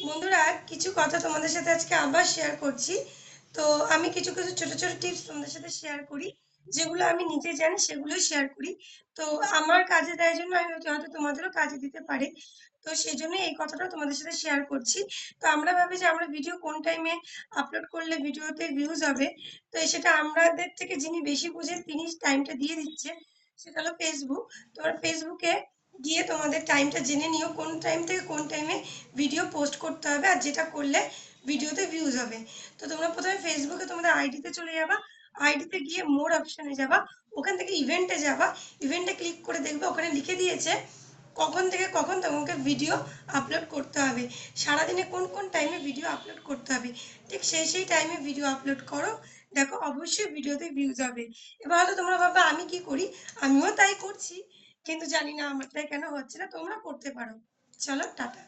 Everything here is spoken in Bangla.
বন্ধুরা, কিছু কথা তোমাদের সাথে আজকে আবার শেয়ার করছি। তো আমি কিছু কিছু ছোট ছোট টিপস তোমাদের সাথে শেয়ার করি, যেগুলো আমি নিজে জানি সেগুলোই শেয়ার করি। তো আমার কাজে দেয় জন্য আমি হয়তো তোমাদেরও কাজে দিতে পারে। তো সেই জন্য এই কথাটাও তোমাদের সাথে শেয়ার করছি। তো আমরা ভাবি যে আমরা ভিডিও কোন টাইমে আপলোড করলে ভিডিওতে ভিউজ হবে। তো সেটা আমাদের থেকে যিনি বেশি বোঝেন তিনি টাইমটা দিয়ে দিচ্ছে, সেটা হলো ফেসবুক। তোমার ফেসবুকে গিয়ে তোমাদের টাইমটা জেনে নিও কোন টাইম থেকে কোন টাইমে ভিডিও পোস্ট করতে হবে, আর যেটা করলে ভিডিওতে ভিউজ হবে। তো তোমরা প্রথমে ফেসবুকে তোমাদের আইডিতে চলে যাবা, আইডিতে গিয়ে মোর অপশনে যাবা, ওখান থেকে ইভেন্টে যাবা, ইভেন্টে ক্লিক করে দেখবে ওখানে লিখে দিয়েছে কখন থেকে কখন তোমাকে ভিডিও আপলোড করতে হবে, সারাদিনে কোন কোন টাইমে ভিডিও আপলোড করতে হবে। ঠিক সেই সেই টাইমে ভিডিও আপলোড করো, দেখো অবশ্যই ভিডিওতে ভিউজ হবে। এবার হয়তো তোমরা ভাববে আমি কি করি, আমিও তাই করছি, কিন্তু জানি না আমারটাই কেন হচ্ছে না। তোমরা করতে পারো। চলো, টাটা।